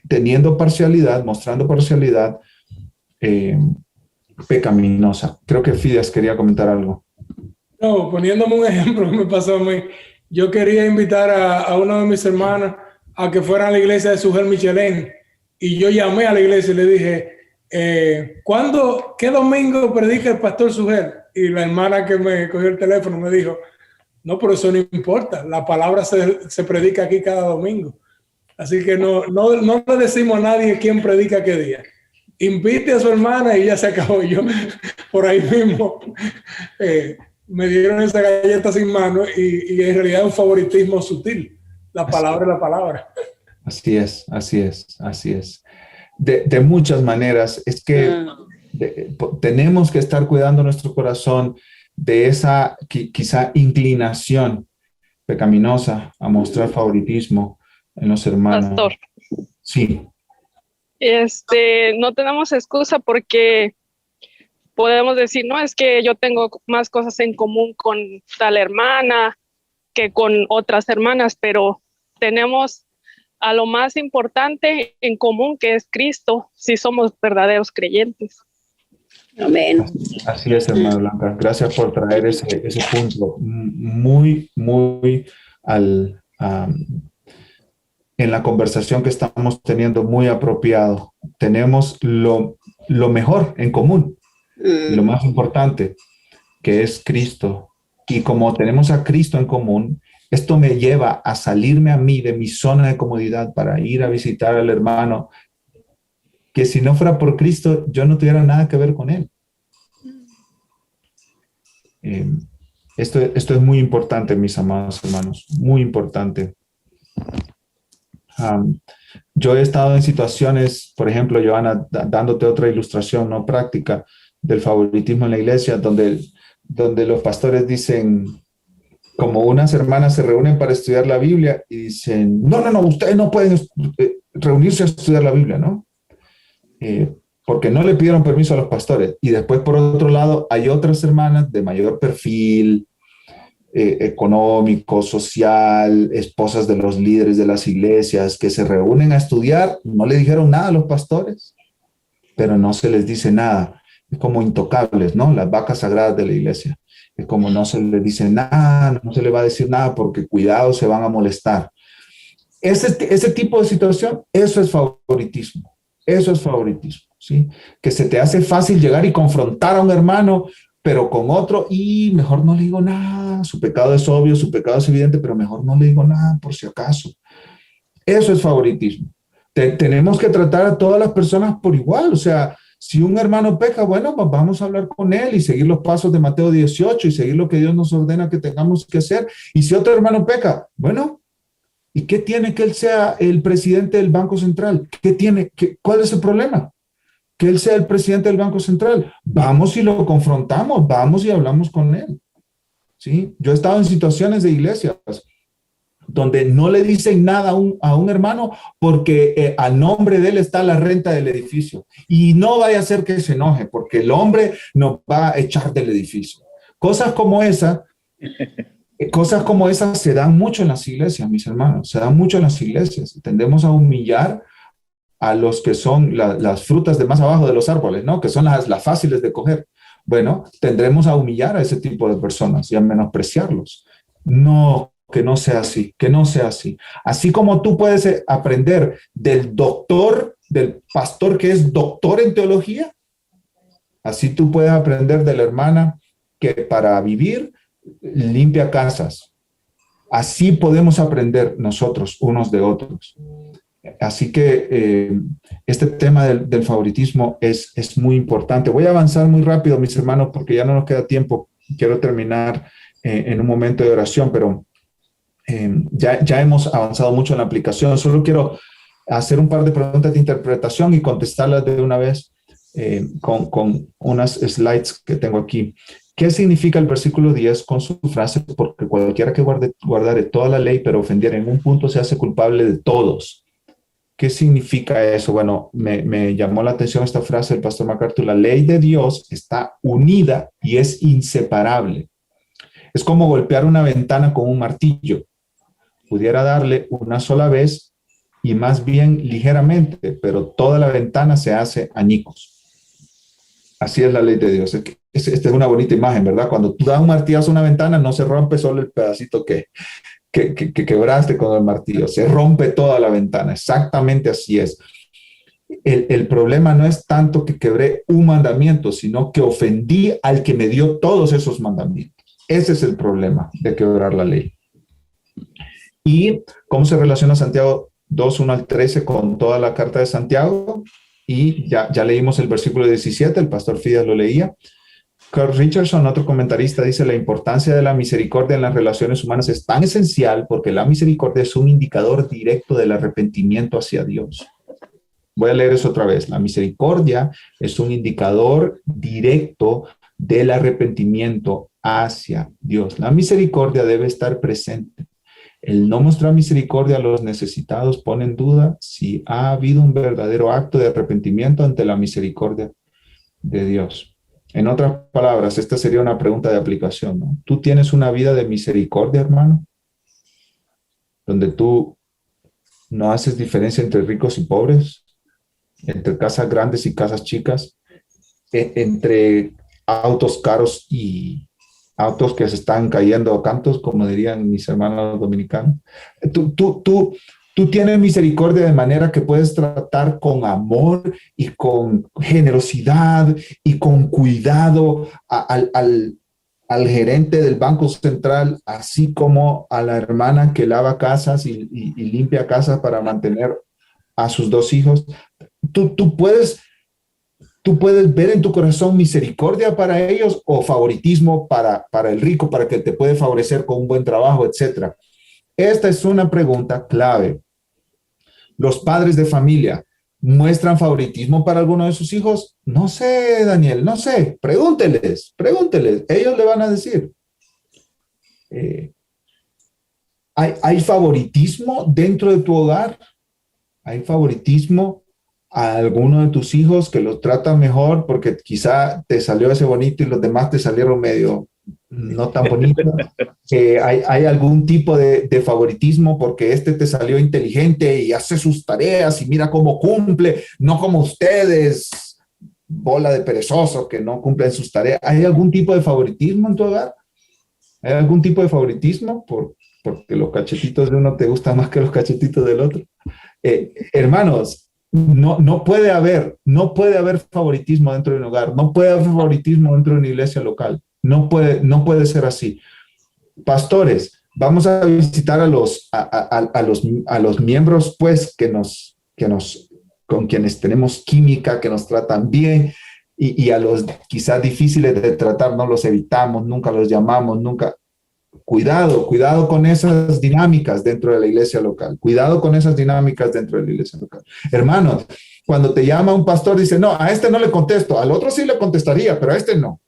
teniendo parcialidad, mostrando parcialidad pecaminosa. Creo que Fides quería comentar algo. No, poniéndome un ejemplo que me pasó a mí, yo quería invitar a uno de mis hermanos a que fuera a la iglesia de Sujel Michelén, y yo llamé a la iglesia y le dije, ¿qué domingo predica el pastor Sujel? Y la hermana que me cogió el teléfono me dijo, no, pero eso no importa, la palabra se predica aquí cada domingo. Así que no le decimos a nadie quién predica qué día. Invite a su hermana y ya se acabó. Yo por ahí mismo me dieron esa galleta sin mano y en realidad es un favoritismo sutil. La palabra es la palabra. Así es, así es, así es. De muchas maneras, es que tenemos que estar cuidando nuestro corazón de esa quizá inclinación pecaminosa a mostrar favoritismo en los hermanos. Pastor. Sí. No tenemos excusa porque podemos decir, no, es que yo tengo más cosas en común con tal hermana que con otras hermanas, pero tenemos a lo más importante en común, que es Cristo, si somos verdaderos creyentes. Amén. Así es, hermana Blanca. Gracias por traer ese punto muy, muy en la conversación que estamos teniendo, muy apropiado. Tenemos lo mejor en común, lo más importante, que es Cristo. Y como tenemos a Cristo en común, esto me lleva a salirme a mí de mi zona de comodidad para ir a visitar al hermano, que si no fuera por Cristo, yo no tuviera nada que ver con él. Esto es muy importante, mis amados hermanos, muy importante. Yo he estado en situaciones, por ejemplo, Johanna, dándote otra ilustración no práctica del favoritismo en la iglesia, donde los pastores dicen, como unas hermanas se reúnen para estudiar la Biblia y dicen, no, ustedes no pueden reunirse a estudiar la Biblia, ¿no? Porque no le pidieron permiso a los pastores. Y después, por otro lado, hay otras hermanas de mayor perfil económico, social, esposas de los líderes de las iglesias que se reúnen a estudiar, no le dijeron nada a los pastores, pero no se les dice nada. Es como intocables, ¿no? Las vacas sagradas de la iglesia. Es como no se les dice nada, no se le va a decir nada porque cuidado, se van a molestar. Ese tipo de situación, eso es favoritismo. Eso es favoritismo, ¿sí? Que se te hace fácil llegar y confrontar a un hermano, pero con otro, y mejor no le digo nada. Su pecado es obvio, su pecado es evidente, pero mejor no le digo nada por si acaso. Eso es favoritismo. Tenemos que tratar a todas las personas por igual. O sea, si un hermano peca, bueno, pues vamos a hablar con él y seguir los pasos de Mateo 18 y seguir lo que Dios nos ordena que tengamos que hacer. Y si otro hermano peca, bueno, ¿y qué tiene que él sea el presidente del Banco Central? ¿Cuál es el problema? Que él sea el presidente del Banco Central. Vamos y lo confrontamos, vamos y hablamos con él. ¿Sí? Yo he estado en situaciones de iglesias donde no le dicen nada a un hermano porque a nombre de él está la renta del edificio. Y no vaya a ser que se enoje porque el hombre nos va a echar del edificio. Cosas como esa se dan mucho en las iglesias, mis hermanos, se dan mucho en las iglesias. Tendemos a humillar a los que son las frutas de más abajo de los árboles, ¿no? Que son las fáciles de coger. Bueno, tendremos a humillar a ese tipo de personas y a menospreciarlos. No, que no sea así, que no sea así. Así como tú puedes aprender del pastor que es doctor en teología, así tú puedes aprender de la hermana que para vivir limpia casas. Así podemos aprender nosotros unos de otros. Así que este tema del favoritismo es muy importante. Voy a avanzar muy rápido, mis hermanos, porque ya no nos queda tiempo. quiero terminar en un momento de oración, pero ya hemos avanzado mucho en la aplicación. Solo quiero hacer un par de preguntas de interpretación y contestarlas de una vez con unas slides que tengo aquí. ¿Qué significa el versículo 10 con su frase? Porque cualquiera que guardare toda la ley, pero ofendiera en un punto, se hace culpable de todos. ¿Qué significa eso? Bueno, me llamó la atención esta frase del pastor MacArthur. La ley de Dios está unida y es inseparable. Es como golpear una ventana con un martillo. Pudiera darle una sola vez y más bien ligeramente, pero toda la ventana se hace añicos. Así es la ley de Dios. Esta es una bonita imagen, ¿verdad? Cuando tú das un martillazo a una ventana, no se rompe solo el pedacito que quebraste con el martillo, se rompe toda la ventana. Exactamente así es. El problema no es tanto que quebré un mandamiento, sino que ofendí al que me dio todos esos mandamientos. Ese es el problema de quebrar la ley. ¿Y cómo se relaciona Santiago 2, 1 al 13 con toda la carta de Santiago? Y ya leímos el versículo 17, el pastor Fides lo leía. Carl Richardson, otro comentarista, dice: la importancia de la misericordia en las relaciones humanas es tan esencial porque la misericordia es un indicador directo del arrepentimiento hacia Dios. Voy a leer eso otra vez. La misericordia es un indicador directo del arrepentimiento hacia Dios. La misericordia debe estar presente. El no mostrar misericordia a los necesitados pone en duda si ha habido un verdadero acto de arrepentimiento ante la misericordia de Dios. En otras palabras, esta sería una pregunta de aplicación, ¿no? ¿Tú tienes una vida de misericordia, hermano? Donde tú no haces diferencia entre ricos y pobres, entre casas grandes y casas chicas, entre autos caros y autos que se están cayendo a cantos, como dirían mis hermanos dominicanos. Tú tienes misericordia de manera que puedes tratar con amor y con generosidad y con cuidado al gerente del Banco Central, así como a la hermana que lava casas y limpia casas para mantener a sus 2 hijos. Tú puedes ver en tu corazón misericordia para ellos o favoritismo para el rico, para que te puede favorecer con un buen trabajo, etcétera. Esta es una pregunta clave. ¿Los padres de familia muestran favoritismo para alguno de sus hijos? No sé, Daniel, no sé. Pregúnteles. Ellos le van a decir. ¿Hay favoritismo dentro de tu hogar? ¿Hay favoritismo a alguno de tus hijos que los tratan mejor porque quizá te salió ese bonito y los demás te salieron medio no tan bonito? ¿Hay algún tipo de favoritismo porque este te salió inteligente y hace sus tareas y mira cómo cumple, no como ustedes, bola de perezosos que no cumplen sus tareas? ¿Hay algún tipo de favoritismo en tu hogar? ¿Hay algún tipo de favoritismo porque los cachetitos de uno te gustan más que los cachetitos del otro? Hermanos, no puede haber favoritismo dentro de un hogar, no puede haber favoritismo dentro de una iglesia local, no puede ser así. Pastores, vamos a visitar a los miembros, pues, con quienes tenemos química, que nos tratan bien, y a los quizás difíciles de tratar, no los evitamos, nunca los llamamos, nunca. Cuidado con esas dinámicas dentro de la iglesia local. Hermanos, cuando te llama un pastor, dice: no, a este no le contesto, al otro sí le contestaría, pero a este no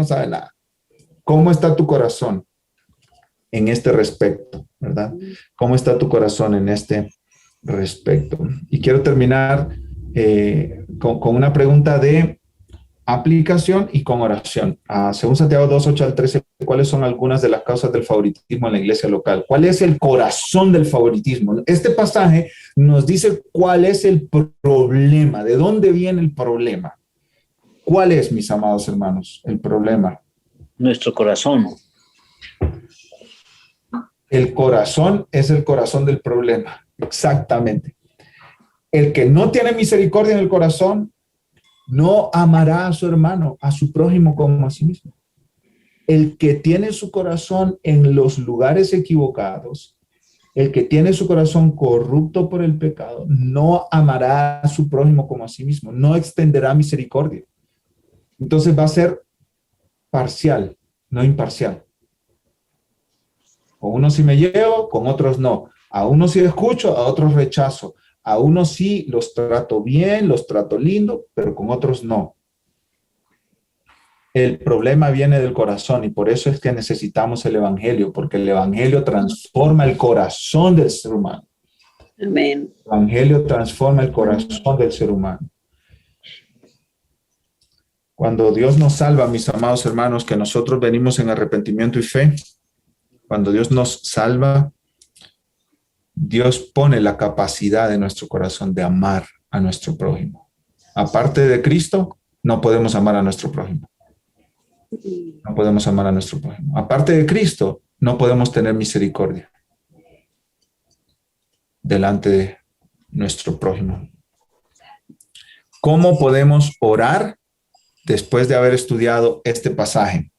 sabe nada. ¿Cómo está tu corazón en este respecto, verdad? ¿Cómo está tu corazón en este respecto? Y quiero terminar con una pregunta de aplicación y con oración. Según Santiago 2, 8 al 13, ¿cuáles son algunas de las causas del favoritismo en la iglesia local? ¿Cuál es el corazón del favoritismo? Este pasaje nos dice cuál es el problema, de dónde viene el problema. ¿Cuál es, mis amados hermanos, el problema? Nuestro corazón. El corazón es el corazón del problema, exactamente. El que no tiene misericordia en el corazón no amará a su hermano, a su prójimo como a sí mismo. El que tiene su corazón en los lugares equivocados, el que tiene su corazón corrupto por el pecado, no amará a su prójimo como a sí mismo, no extenderá misericordia. Entonces va a ser parcial, no imparcial. Con unos sí me llevo, con otros no. A unos sí escucho, a otros rechazo. A unos sí los trato bien, los trato lindo, pero con otros no. El problema viene del corazón y por eso es que necesitamos el evangelio, porque el evangelio transforma el corazón del ser humano. Amén. El evangelio transforma el corazón del ser humano. Cuando Dios nos salva, mis amados hermanos, que nosotros venimos en arrepentimiento y fe, cuando Dios nos salva, Dios pone la capacidad de nuestro corazón de amar a nuestro prójimo. Aparte de Cristo, no podemos amar a nuestro prójimo. No podemos amar a nuestro prójimo. Aparte de Cristo, no podemos tener misericordia delante de nuestro prójimo. ¿Cómo podemos orar después de haber estudiado este pasaje?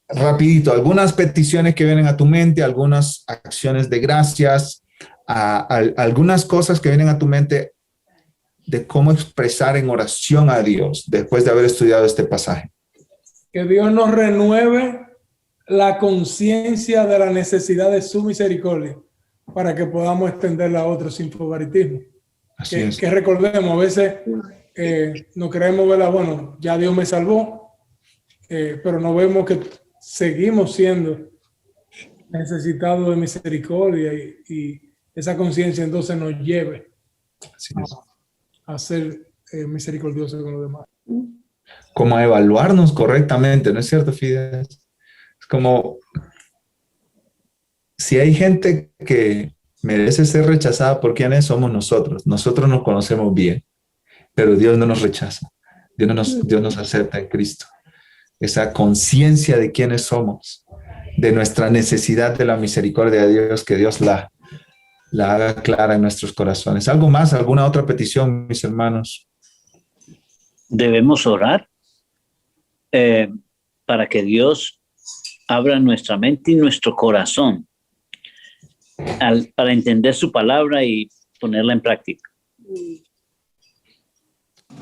Rapidito, algunas peticiones que vienen a tu mente, algunas acciones de gracias, algunas cosas que vienen a tu mente de cómo expresar en oración a Dios después de haber estudiado este pasaje. Que Dios nos renueve la conciencia de la necesidad de su misericordia para que podamos extenderla a otros sin favoritismo. Así es. Que recordemos, a veces no creemos, ¿verdad? Bueno, ya Dios me salvó, pero no vemos que seguimos siendo necesitados de misericordia y esa conciencia entonces nos lleve a ser misericordiosos con los demás. Como evaluarnos correctamente, ¿no es cierto, Fidel? Es como si hay gente que merece ser rechazada por quienes somos nosotros. Nosotros nos conocemos bien, pero Dios no nos rechaza. Dios nos acepta en Cristo. Esa conciencia de quiénes somos, de nuestra necesidad de la misericordia de Dios, que Dios la haga clara en nuestros corazones. ¿Algo más? ¿Alguna otra petición, mis hermanos? Debemos orar para que Dios abra nuestra mente y nuestro corazón para entender su palabra y ponerla en práctica.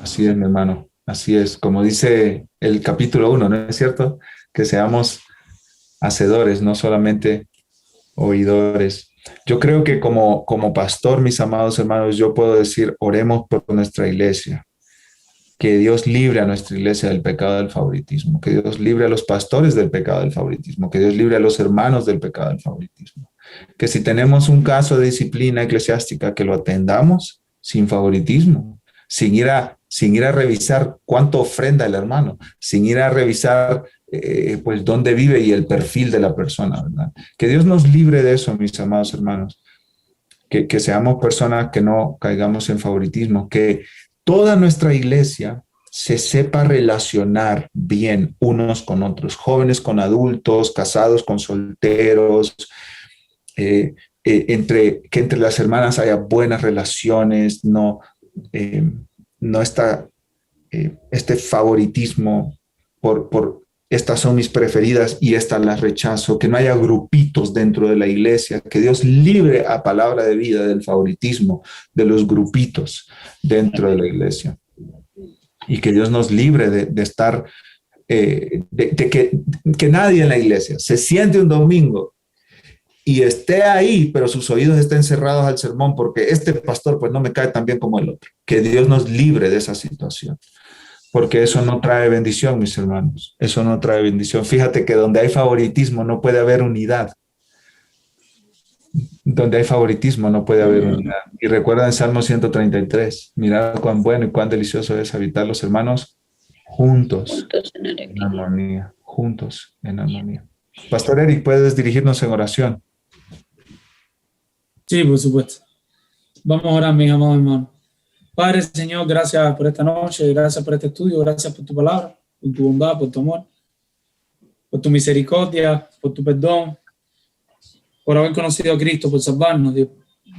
Así es, mi hermano. Así es. Como dice el capítulo 1, ¿no es cierto? Que seamos hacedores, no solamente oidores. Yo creo que como pastor, mis amados hermanos, yo puedo decir, oremos por nuestra iglesia. Que Dios libre a nuestra iglesia del pecado del favoritismo. Que Dios libre a los pastores del pecado del favoritismo. Que Dios libre a los hermanos del pecado del favoritismo. Que si tenemos un caso de disciplina eclesiástica, que lo atendamos sin favoritismo, sin ir a revisar cuánto ofrenda el hermano, sin ir a revisar pues dónde vive y el perfil de la persona, ¿verdad? Que Dios nos libre de eso, mis amados hermanos. Que seamos personas que no caigamos en favoritismo, que toda nuestra iglesia se sepa relacionar bien unos con otros, jóvenes con adultos, casados con solteros, que entre las hermanas haya buenas relaciones, no está este favoritismo por estas son mis preferidas y estas las rechazo, que no haya grupitos dentro de la iglesia, que Dios libre a Palabra de Vida del favoritismo, de los grupitos dentro de la iglesia. Y que Dios nos libre de estar, que nadie en la iglesia se siente un domingo y esté ahí, pero sus oídos estén cerrados al sermón porque este pastor pues no me cae tan bien como el otro. Que Dios nos libre de esa situación. Porque eso no trae bendición, mis hermanos. Eso no trae bendición. Fíjate que donde hay favoritismo no puede haber unidad. Donde hay favoritismo no puede haber unidad. Y recuerda en Salmo 133, mirad cuán bueno y cuán delicioso es habitar los hermanos juntos en armonía. Juntos en armonía. Pastor Eric, ¿puedes dirigirnos en oración? Sí, por supuesto. Vamos a orar, mis amados hermanos. Padre, Señor, gracias por esta noche, gracias por este estudio, gracias por tu palabra, por tu bondad, por tu amor, por tu misericordia, por tu perdón, por haber conocido a Cristo, por salvarnos, Dios.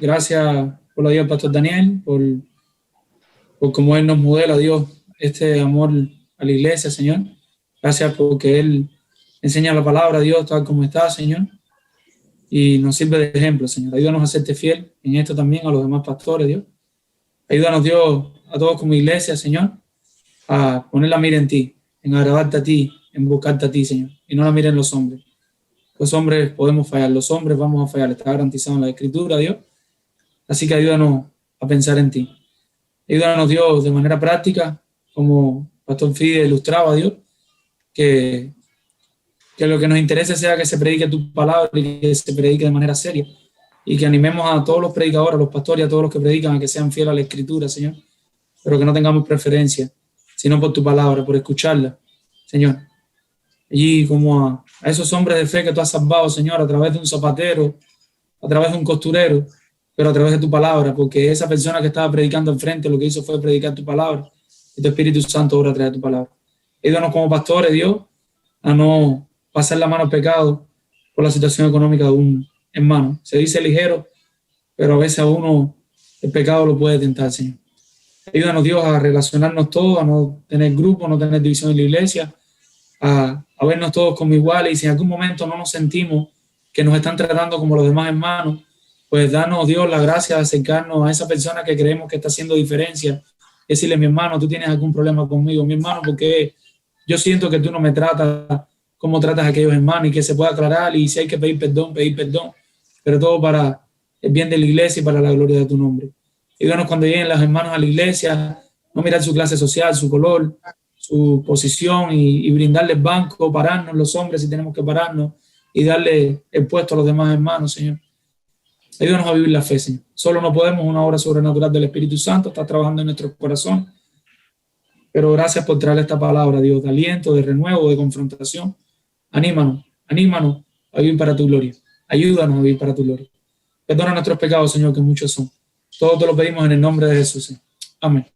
Gracias por la vida del pastor Daniel, por cómo Él nos modela, Dios, este amor a la iglesia, Señor. Gracias porque Él enseña la palabra, Dios, tal como está, Señor, y nos sirve de ejemplo, Señor. Ayúdanos a serte fiel en esto también a los demás pastores, Dios. Ayúdanos, Dios, a todos como iglesia, Señor, a poner la mira en ti, en agradarte a ti, en buscarte a ti, Señor, y no la miren los hombres. Los hombres podemos fallar, los hombres vamos a fallar, está garantizado en la Escritura, Dios. Así que ayúdanos a pensar en ti. Ayúdanos, Dios, de manera práctica, como Pastor Fide ilustraba, Dios, que lo que nos interese sea que se predique tu palabra y que se predique de manera seria. Y que animemos a todos los predicadores, a los pastores, a todos los que predican, a que sean fieles a la Escritura, Señor. Pero que no tengamos preferencia, sino por tu palabra, por escucharla, Señor. Y como a esos hombres de fe que tú has salvado, Señor, a través de un zapatero, a través de un costurero, pero a través de tu palabra, porque esa persona que estaba predicando al frente lo que hizo fue predicar tu palabra, y tu Espíritu Santo obra a través de tu palabra. Ayúdanos como pastores, Dios, a no pasar la mano al pecado por la situación económica de un hermano. Se dice ligero, pero a veces a uno el pecado lo puede tentar, Señor. Ayúdanos, Dios, a relacionarnos todos, a no tener grupo, no tener división en la iglesia, a vernos todos como iguales, y si en algún momento no nos sentimos que nos están tratando como los demás hermanos, pues danos, Dios, la gracia de acercarnos a esa persona que creemos que está haciendo diferencia, y decirle: mi hermano, tú tienes algún problema conmigo, mi hermano, porque yo siento que tú no me tratas como tratas a aquellos hermanos, y que se pueda aclarar, y si hay que pedir perdón, pero todo para el bien de la iglesia y para la gloria de tu nombre. Ayúdanos cuando lleguen los hermanos a la iglesia, no mirar su clase social, su color, su posición, y brindarles banco, pararnos los hombres si tenemos que pararnos, y darle el puesto a los demás hermanos, Señor. Ayúdanos a vivir la fe, Señor. Solo no podemos, una obra sobrenatural del Espíritu Santo está trabajando en nuestros corazones. Pero gracias por traer esta palabra, Dios, de aliento, de renuevo, de confrontación. Anímanos a vivir para tu gloria. Ayúdanos a vivir para tu gloria. Perdona nuestros pecados, Señor, que muchos son. Todos te lo pedimos en el nombre de Jesús. Amén.